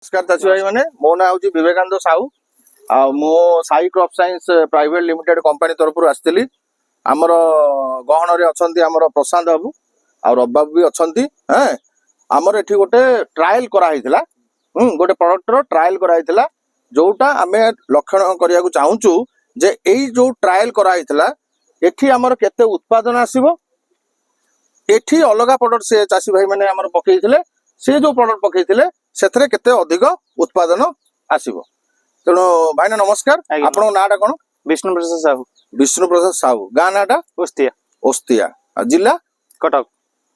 नमस्कार चाषी भाई मैंने मो ना हूँ विवेकानंद साहू आ मो Sai crop science private limited company तरफ आसती आमर गहन अच्छा आमर प्रशांत बाबू आ रवि बाबू भी अच्छा हाँ आमर एठी गोटे ट्रायल कराई गोटे प्रोडक्टर ट्रायल कराई जोटा आम लक्षण करने को चाहूँ जे यही जो ट्रायल कराई एठी आमर केते उत्पादन आसीबो एठी अलग प्रोडक्ट से चाषी भाई मैंने आमर पकईथिले से जो प्रोडक्ट पकईथिले सेथरे केते अधिक उत्पादन आसीबो तेणु भाईना नमस्कार आपन नाटा कोन विष्णु प्रसाद साहू विष्णु प्रसाद साहू गाँ नाटा ओस्तिया ओस्तिया जिला कटक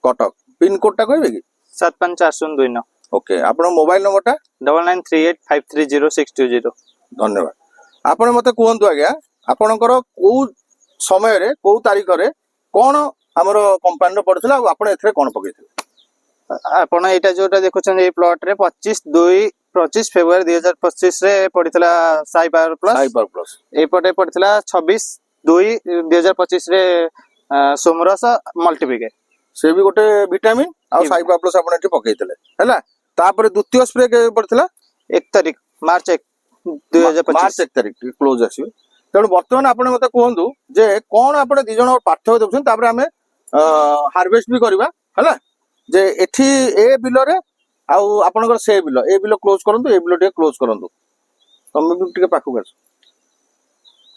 कटक पिन कोड टा कहबे कि 754029 ओके आपन मोबाइल नंबर टा 9938530620 धन्यवाद आपन मते कहंतु आज्ञा आपनकर को समय रे को तारीख रे कोन हमर कंपनी रो पड़थिला आपन एथरे कोन पकईथिले आपण एटा जोटा देखुछन ए प्लॉट रे 25 फेब्रुआरी 2025 रे पड़ितला साई पावर प्लस एपटे पड़ितला 26/2/2025 रे सोमरस मल्टीप्लिके से भी गोटे विटामिन आ साई पावर प्लस आपण एठी पकईथिले हैला तापर द्वितीय स्प्रे के पड़थिला 1 तारीख मार्च 1 2025 मार्च 1 तारीख क्लोज आसी तेणु बर्तमान आपण मते कहंतु जे कोन आपण दि जण पार्थक्य देखुछन तापर हमें हार्वेस्ट भी करबा हैला जे एठी ए बिलो रे आउ आपनकर से बिलो ए बिलो क्लोज करंतु ए बिलो टे क्लोज करंतु तमे भी टिके पाखु आस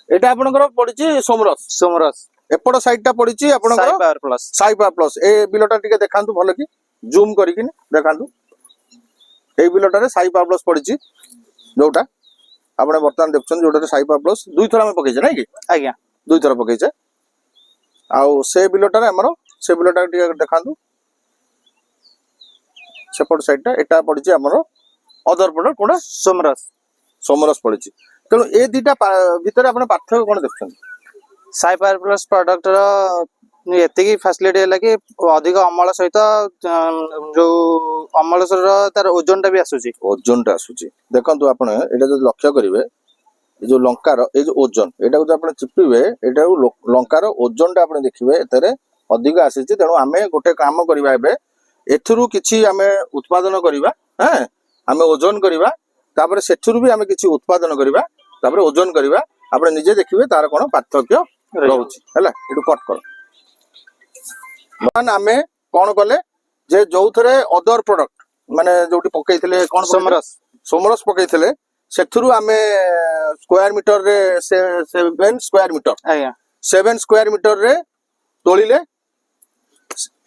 एटा आपनकर पडिची सोमरस एपड़ साइड टा पडिची आपनकर साई पावर प्लस ए बिलोटा टिके देखांतु भलो की जूम करिकि देखांतु ए बिलोटा रे साई पावर प्लस पडिची जोटा आपने वर्तमान देखछन जोटा साई पावर प्लस दुई थरा में पकेछ नै कि आज्ञा दुई थरा पकेछ आउ से बिलोटा रे हमरो से बिलोटा टिके देखांतु सेपट साइड टा एटा पडिची हमरो अदर प्रोडक्ट कोडा सोमरस पडिची तेणु ए दुटा भितर आपण पार्थक्य कोन देखछन साई पावर प्लस प्रोडक्ट रो एतिकी फैसिलिटी है कि अधिक अमल सहित जो अमल तार ओजन टा भी आसुची देखंतु आपण एटा जो लक्ष्य करिवे ए जो लंकार ए जो ओजन एटा को आपण चिपिवे एटा लंकार ओजन टा आपण देखिवे एतरे अधिक आसीची तेणु आमे गोटे काम करिवा एबे एथुरु किछि आमे उत्पादन करिवा हैं आमे ओजन करिवा तापर सेथुरु भी आमे किछि उत्पादन करिवा तापर ओजन करिवा आपण निजे देखिवे तार कोन पार्थक्य रहउची हैला एटु कट कर मान आमे कोन कले जे जोथरे अदर प्रोडक्ट माने जोटी पकईथिले कोन सोमरस पकईथिले सेथुरु आमे स्क्वायर मीटर रे 7 स्क्वायर मीटर आया 7 स्क्वायर मीटर रे तोलिले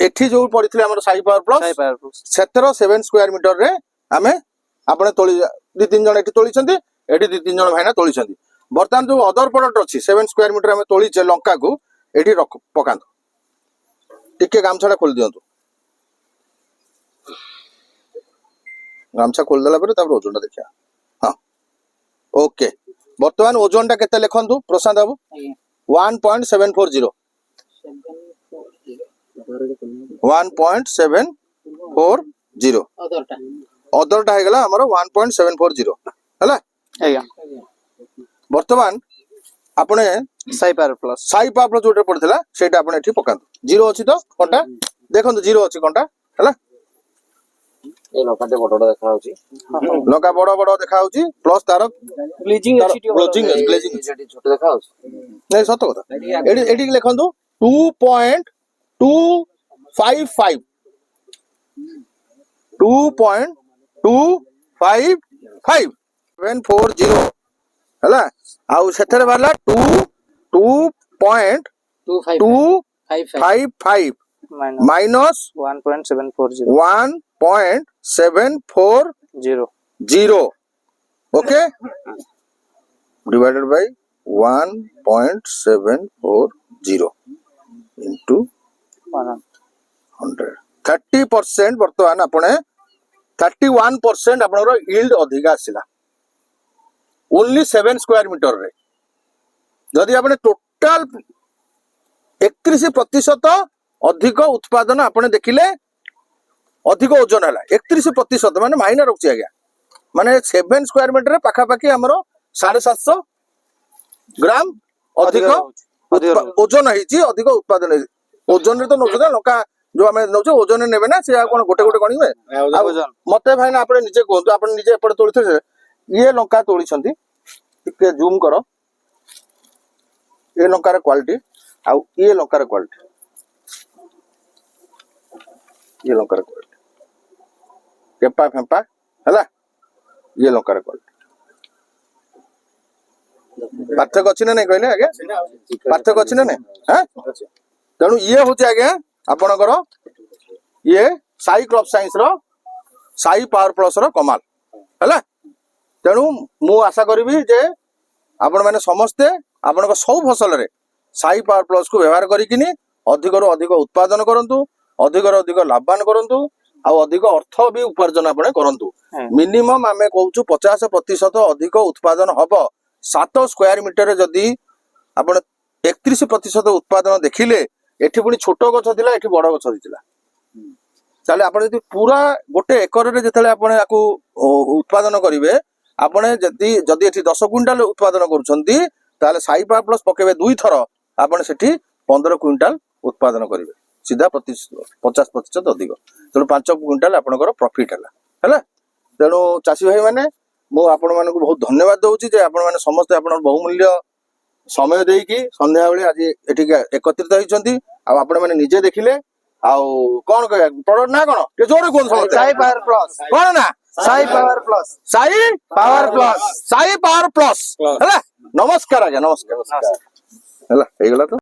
एठी जो पड़िथिले हमर साई पावर प्लस सेतर 7 स्क्वायर मीटर रे आमे आपने तोली दि तीन जण एठी तोली छथि एठी दि तीन जण भाईना तोली छथि वर्तमान जो अदर प्रोडक्ट अछि 7 स्क्वायर मीटर आमे तोली छे लंका को एठी रख पकांतो टिके गामछाडा खोल दियंतु गामछा खोल देला परे तापर ओजनटा देखिया हां ओके वर्तमान ओजनटा केते लेखंतु प्रशांत बाबू 1.740 1.740 अदरटा है गला हमरो 1.740 हला आया वर्तमान आपने साई पावर प्लस जोटे पड़थिला सेटा आपने एठी पकांतु जीरो अछि तो कोनटा देखंतु जीरो अछि कोनटा हला ए लकाटे बडडा देखा होची लका बड़ देखा होची प्लस तार ग्लेजिंग ग्लेजिंग छोट देखा होची नै सत कथा एडी लेखंतु 2.255 740 हला आउ सेथरे बारला 2.255 minus 1.740 okay divided by 1.740 into 100 30% वर्तमान आपने 31% आपनरो यील्ड अधिक आसिला ओनली 7 स्क्वायर मीटर रे जदि आपने टोटल 31% अधिक उत्पादन आपने देखिले अधिक ओजन हला 31% माने माइनर रखछि आज्ञा माने 7 स्क्वायर मीटर रे पाखा पाखी हमरो 750 ग्राम अधिक ओजन है अधिक उत्पादन ओजन रे तो नोचदा लका जो आम नौचे ओजन ने ना से कौन गोटे गोटे गणिबे ओजन मते भाई ना आपने निजे कहतु आपने निजे एपटे तोड़ी ये लंका तोड़ी टिके जूम कर ये लंकार क्वालिटी आउ ये लंकार क्वालिटी ये लंकार क्वालिटी केपा फेंपा है ये लंकार क्वालिटी पार्थक्य अच्छी ना नहीं कहले आगे पार्थक्य अच्छी ना नहीं हाँ तेणु ये हूँ आज्ञा आपणकर ये साई क्रॉप साइंस रो साई पावर प्लस रो कमाल है तेणु मु आशा करी जे आपण मैंने समस्ते आपण सब फसल रे साई पावर प्लस को व्यवहार करिकिनी अधिक रु अधिक उत्पादन करंतु अधिक रु अधिक लाभवान करंतु आ अधिक अर्थ भी उपार्जन आपण करंतु मिनिमम आमे कहूछु 50% अधिक उत्पादन हबो 7 स्क्वायर मीटर जदी आपण 31% उत्पादन देखिले एठी पुनी छोट गछ थिला एठी बड़ गछ दिथिला ताले आपण जदी पूरा गोटे एकर रे जेतले आपण याकू उत्पादन करिवे आपण जदी जदी एठी 10 क्विंटाल उत्पादन करूछंती ताले साई पावर प्लस पकेबे दुई थर आपण सेठी 15 क्विंटाल उत्पादन करिवे सीधा 50% अधिक तेणु 5 क्विंटाल आपणकर प्रॉफिट है तेणु चाषी भाई मैंने मु आपण मानक बहुत धन्यवाद दउची जे आपण माने समस्त आपण बहुमूल्य समय देकी संध्या बेले आज एठी एकत्रित होइछंती आ आपण माने निजे देखिले आ कोन कहया प्रोडक्ट ना कोन के जोरे कोन समस्त साई पावर प्लस कोन ना Sai power plus psi power plus है नमस्कार आज्ञा नमस्कार है गला तो।